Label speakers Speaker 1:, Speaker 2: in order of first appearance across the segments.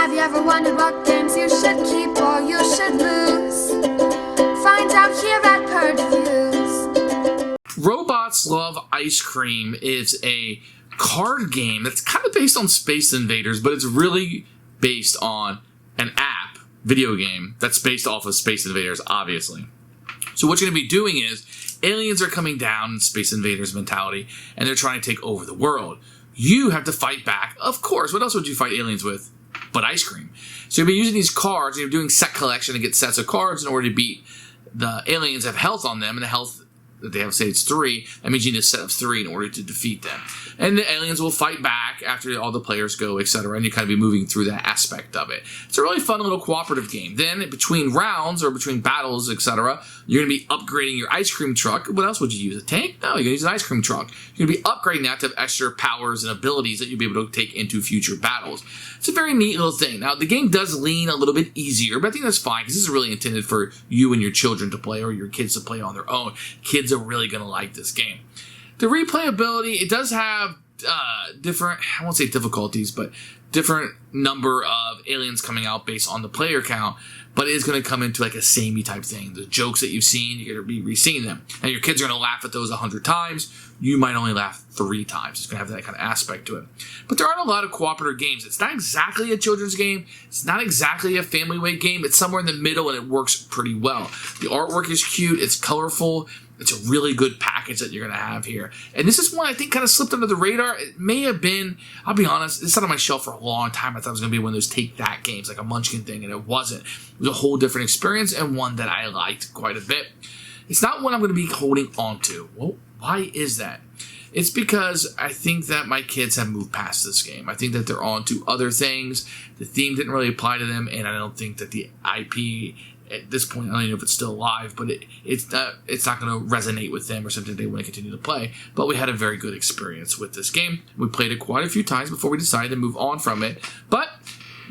Speaker 1: Have you ever wondered what games you should keep or you should lose? Find out here at Purge Reviews.
Speaker 2: Robots Love Ice Cream is a card game that's kind of based on Space Invaders, but it's really based on an app, video game, that's based off of Space Invaders, obviously. So what you're going to be doing is, aliens are coming down in Space Invaders mentality, and they're trying to take over the world. You have to fight back. Of course, what else would you fight aliens with but ice cream? So you'll be using these cards, and you're doing set collection to get sets of cards in order to beat the aliens have health on them, and the health that they have, say it's 3, that means you need a set of 3 in order to defeat them. And the aliens will fight back after all the players go, etc., and you kind of be moving through that aspect of it. It's a really fun little cooperative game. Then, between rounds, or between battles, etc., you're going to be upgrading your ice cream truck. What else would you use? A tank? No, you're going to use an ice cream truck. You're going to be upgrading that to have extra powers and abilities that you'll be able to take into future battles. It's a very neat little thing. Now, the game does lean a little bit easier, but I think that's fine, because this is really intended for you and your children to play, or your kids to play on their own. Kids are really going to like this game. The replayability, it does have different, I won't say difficulties, but different number of aliens coming out based on the player count, but it is going to come into like a samey type thing. The jokes that you've seen, you're going to be re-seeing them. And your kids are going to laugh at those 100 times. You might only laugh 3 times. It's going to have that kind of aspect to it. But there aren't a lot of cooperative games. It's not exactly a children's game. It's not exactly a family weight game. It's somewhere in the middle, and it works pretty well. The artwork is cute. It's colorful. It's a really good package that you're going to have here. And this is one I think kind of slipped under the radar. It may have been, I'll be honest, it's sat on my shelf for a long time. I thought it was going to be one of those take-that games, like a Munchkin thing, and it wasn't. It was a whole different experience, and one that I liked quite a bit. It's not one I'm going to be holding on to. Well, why is that? It's because I think that my kids have moved past this game. I think that they're on to other things. The theme didn't really apply to them, and I don't think that the IP at this point, I don't even know if it's still alive, but it's not going to resonate with them or something they want to continue to play. But we had a very good experience with this game. We played it quite a few times before we decided to move on from it. But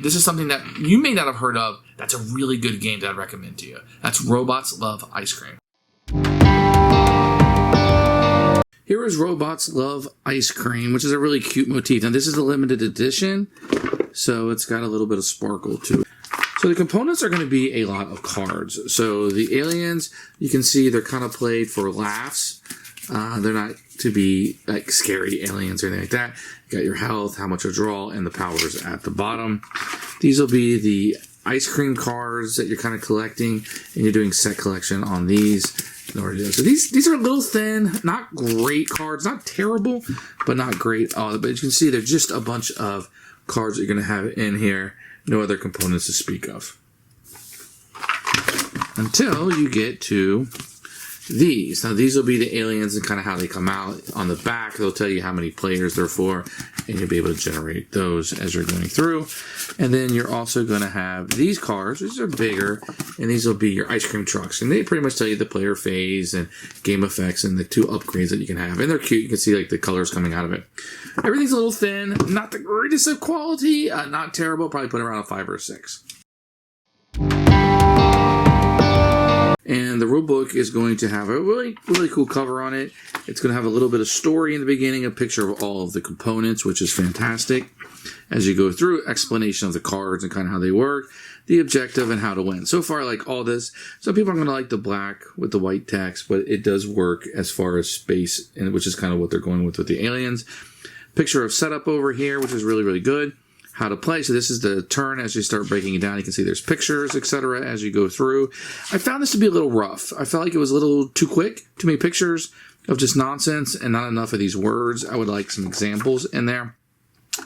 Speaker 2: this is something that you may not have heard of. That's a really good game that I'd recommend to you. That's Robots Love Ice Cream. Here is Robots Love Ice Cream, which is a really cute motif. Now, this is a limited edition, so it's got a little bit of sparkle to it. So the components are going to be a lot of cards. So the aliens, you can see they're kind of played for laughs. They're not to be like scary aliens or anything like that. You got your health, how much you draw, and the powers at the bottom. These will be the ice cream cards that you're kind of collecting, and you're doing set collection on these. So these are a little thin, not great cards, not terrible, but not great. But you can see they're just a bunch of cards that you're going to have in here. No other components to speak of. Until you get to these. Now these will be the aliens and kind of how they come out. On the back, they'll tell you how many players they're for, and you'll be able to generate those as you're going through. And then you're also going to have these cards, which are bigger, and these will be your ice cream trucks. And they pretty much tell you the player phase and game effects and the 2 upgrades that you can have. And they're cute. You can see like the colors coming out of it. Everything's a little thin, not the greatest of quality, not terrible, probably put around a 5 or a 6. And the rule book is going to have a really, really cool cover on it. It's going to have a little bit of story in the beginning, a picture of all of the components, which is fantastic. As you go through, explanation of the cards and kind of how they work, the objective, and how to win. So far, I like all this. Some people are going to like the black with the white text, but it does work as far as space, and which is kind of what they're going with the aliens. Picture of setup over here, which is really, really good. How to play. So this is the turn. As you start breaking it down, you can see there's pictures, etc. as you go through. I found this to be a little rough. I felt like it was a little too quick. Too many pictures of just nonsense and not enough of these words. I would like some examples in there.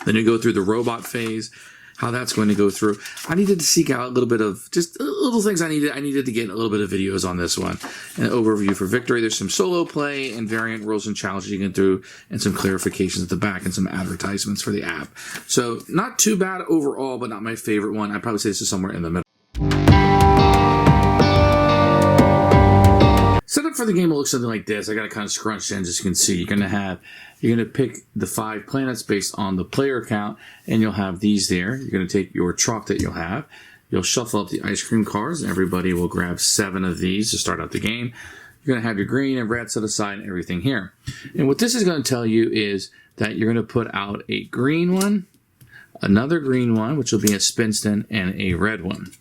Speaker 2: Then you go through the robot phase, how that's going to go through. I needed to seek out a little bit of just little things I needed to get a little bit of videos on this one. An overview for victory. There's some solo play and variant rules and challenges you can do, and some clarifications at the back and some advertisements for the app. So not too bad overall, but not my favorite one. I'd probably say this is somewhere in the middle. Setup for the game will look something like this. I got it kind of scrunched in, as you can see. You're going to pick the 5 planets based on the player count, and you'll have these there. You're going to take your truck that you'll have. You'll shuffle up the ice cream cards, and everybody will grab 7 of these to start out the game. You're going to have your green and red set aside and everything here. And what this is going to tell you is that you're going to put out a green one, another green one, which will be a Spinston, and a red one.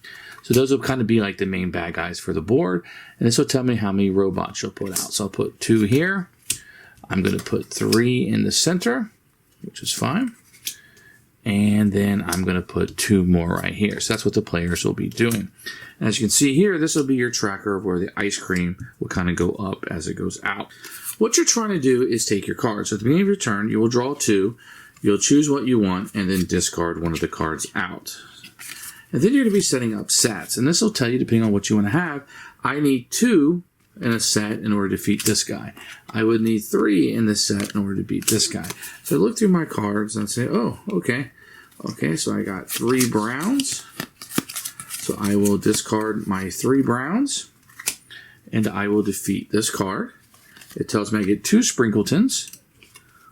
Speaker 2: So those will kind of be like the main bad guys for the board. And this will tell me how many robots you'll put out. So I'll put 2 here. I'm going to put 3 in the center, which is fine. And then I'm going to put 2 more right here. So that's what the players will be doing. And as you can see here, this will be your tracker of where the ice cream will kind of go up as it goes out. What you're trying to do is take your cards. So at the beginning of your turn, you will draw 2. You'll choose what you want and then discard one of the cards out. And then you're going to be setting up sets. And this will tell you, depending on what you want to have, I need 2 in a set in order to defeat this guy. I would need 3 in this set in order to beat this guy. So I look through my cards and say, oh, okay. Okay, so I got 3 browns. So I will discard my 3 browns. And I will defeat this card. It tells me I get 2 Sprinkletons,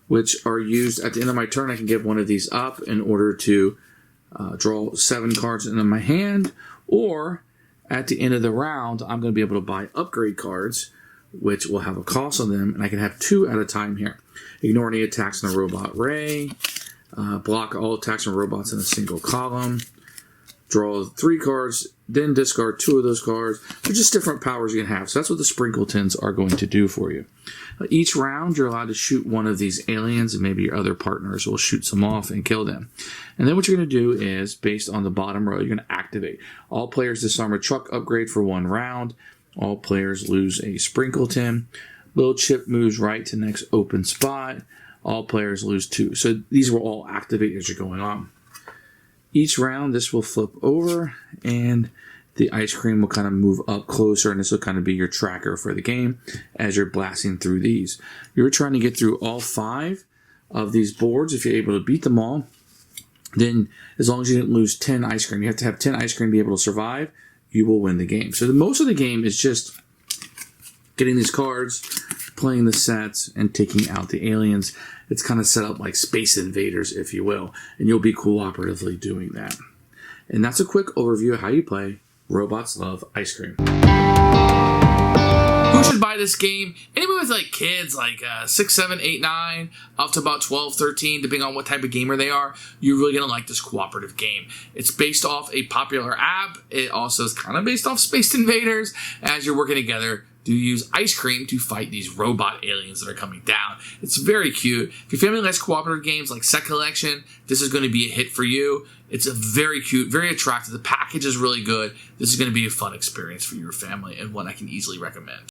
Speaker 2: which are used at the end of my turn. I can give one of these up in order to draw 7 cards into my hand, or at the end of the round, I'm going to be able to buy upgrade cards, which will have a cost on them, and I can have 2 at a time here. Ignore any attacks on the robot ray, block all attacks on robots in a single column, draw 3 cards, then discard 2 of those cards. They're just different powers you can have. So that's what the Sprinkletons are going to do for you. Each round, you're allowed to shoot one of these aliens, and maybe your other partners will shoot some off and kill them. And then what you're going to do is, based on the bottom row, you're going to activate. All players disarm a truck upgrade for 1 round. All players lose a Sprinkleton. Little chip moves right to next open spot. All players lose 2. So these will all activate as you're going on. Each round, this will flip over, and the ice cream will kind of move up closer, and this will kind of be your tracker for the game as you're blasting through these. You're trying to get through all 5 of these boards. If you're able to beat them all, then as long as you didn't lose 10 ice cream, you have to have 10 ice cream to be able to survive, you will win the game. So most of the game is just getting these cards, playing the sets, and taking out the aliens. It's kind of set up like Space Invaders, if you will, and you'll be cooperatively doing that. And that's a quick overview of how you play Robots Love Ice Cream. Who should buy this game? Anybody with like kids, like 6, 7, 8, 9, up to about 12, 13, depending on what type of gamer they are, you're really going to like this cooperative game. It's based off a popular app. It also is kind of based off Space Invaders. As you're working together, to use ice cream to fight these robot aliens that are coming down. It's very cute. If your family likes cooperative games like Set Collection, this is going to be a hit for you. It's a very cute, very attractive. The package is really good. This is going to be a fun experience for your family and one I can easily recommend.